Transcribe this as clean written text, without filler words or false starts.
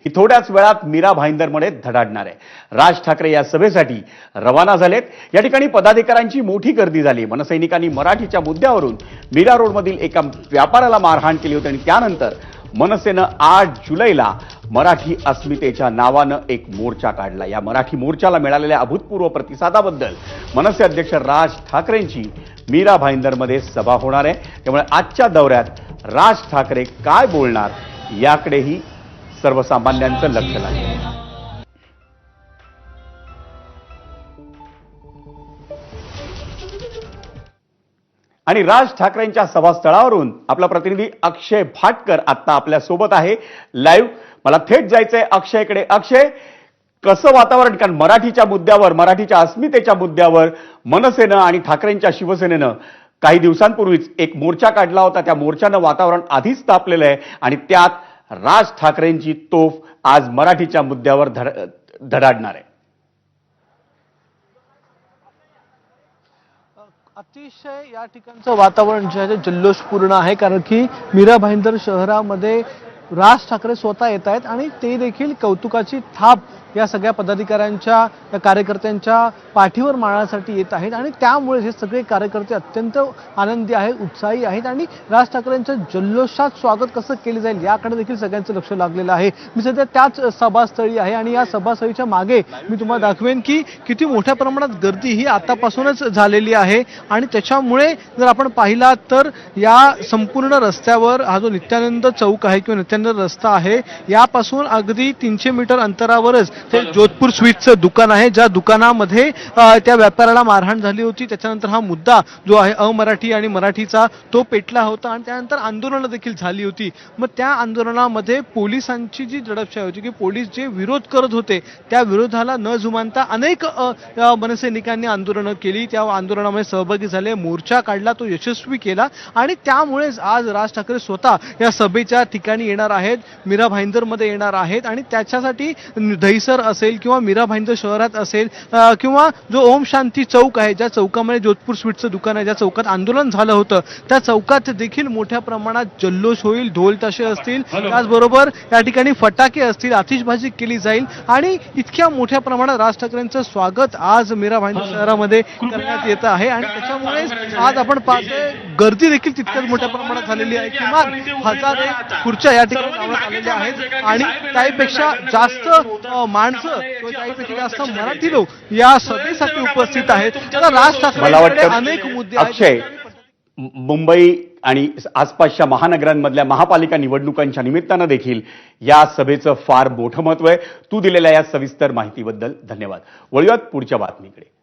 ही थोड्याच वेळात मीरा भाईंदरमध्ये धडाडणार आहे। राज ठाकरे या सभेसाठी रवाना झालेत। या ठिकाणी पदाधिकाऱ्यांची मोठी गर्दी झाली। मनसैनिकांनी मराठीच्या मुद्द्यावरून मीरा रोडमधील एका व्यापाऱ्याला मारहाण केली होती आणि त्यानंतर मनसेनं 8 जुलैला मराठी अस्मितेच्या नावानं एक मोर्चा काढला। या मराठी मोर्चाला मिळालेल्या अभूतपूर्व प्रतिसादाबद्दल मनसे अध्यक्ष राज ठाकरेंची मीरा भाईंदरमध्ये सभा होणार आहे। त्यामुळे आजच्या दौऱ्यात राज ठाकरे काय बोलणार याकडेही सर्वसामान्यांचं लक्ष लागेल। आणि राज ठाकरेंच्या सभास्थळावरून आपला प्रतिनिधी अक्षय भाटकर आता आपल्या सोबत आहे लाईव्ह। मला थेट जायचंय अक्षयकडे। अक्षय, कसं वातावरण? कारण मराठीच्या मुद्द्यावर, मराठीच्या अस्मितेच्या मुद्द्यावर मनसेनं आणि ठाकरेंच्या शिवसेनेनं काही दिवसांपूर्वीच एक मोर्चा काढला होता। त्या मोर्चानं वातावरण आधीच तापलेलं आहे आणि त्यात राज ठाकरेंची तोफ आज मराठीच्या मुद्द्यावर धडाडणार आहे। अतिशय या ठिकाणचं वातावरण जे आहे जल्लोषपूर्ण आहे, कारण की मीरा भाईंदर शहरामध्ये राज ठाकरे स्वतः येत आहेत आणि ते देखील कौतुकाची थाप या सगळ्या पदाधिकाऱ्यांच्या, या कार्यकर्त्यांच्या पाठीवर मारण्यासाठी येत आहेत आणि त्यामुळे हे सगळे कार्यकर्ते अत्यंत आनंदी आहेत, उत्साही आहेत आणि राज ठाकरेंच्या जल्लोषात स्वागत कसं केले जाईल याकडे देखील सगळ्यांचं लक्ष लागलेलं आहे। मी सध्या त्याच सभास्थळी आहे आणि या सभास्थळीच्या मागे मी तुम्हाला दाखवेन की किती मोठ्या प्रमाणात गर्दी ही आतापासूनच झालेली आहे आणि त्याच्यामुळे जर आपण पाहिला तर या संपूर्ण रस्त्यावर हा जो नित्यानंद चौक आहे किंवा नित्यानंद रस्ता आहे यापासून अगदी 300 मीटर अंतरावरच ते जोधपूर स्वीट्सचं दुकान आहे, ज्या दुकानामध्ये त्या व्यापाऱ्याला मारहाण झाली होती। त्याच्यानंतर हा मुद्दा जो आहे अमराठी आणि मराठीचा तो पेटला होता आणि त्यानंतर आंदोलनं देखील झाली होती। मग त्या आंदोलनामध्ये पोलिसांची जी दडपशाही होती की पोलीस जे विरोध करत होते त्या विरोधाला न जुमानता अनेक मनसैनिकांनी आंदोलनं केली, त्या आंदोलनामध्ये सहभागी झाले, मोर्चा काढला, तो यशस्वी केला आणि त्यामुळेच आज राज ठाकरे स्वतः या सभेच्या ठिकाणी येणार आहेत, मीरा भाईंदरमध्ये येणार आहेत आणि त्याच्यासाठी दहिसर असेल किंवा मीरा भाईंदर शहरात असेल किंवा जो ओम शांती चौक आहे, ज्या चौकामध्ये जोधपूर स्वीट्सचं दुकान आहे, ज्या चौकात आंदोलन झालं होतं त्या चौकात देखील मोठ्या प्रमाणात जल्लोष होईल, ढोल ताशे असतील, त्याचबरोबर या ठिकाणी फटाके असतील, आतिषबाजी केली जाईल आणि इतक्या मोठ्या प्रमाणात राज ठाकरेंचं स्वागत आज मीरा भाईंदर शहरामध्ये करण्यात येत आहे आणि त्याच्यामुळे आज आपण पाहतोय गर्दी देखील तितक्याच मोठ्या प्रमाणात झालेली आहे। किमान 1000 खुर्च्या या ठिकाणी लावण्यात आलेल्या आहेत आणि त्यापेक्षा जास्त माणसं किंवा त्यापेक्षा जास्त मराठी लोक या सभेसाठी उपस्थित आहेत। राज ठाकरे अनेक मुद्दे अक्षय, मुंबई आणि आसपासच्या महानगरांमधल्या महापालिका निवडणुकांच्या निमित्तानं देखील या सभेचं फार मोठं महत्व आहे। तू दिलेल्या या सविस्तर माहितीबद्दल धन्यवाद। वळूयात पुढच्या बातमीकडे।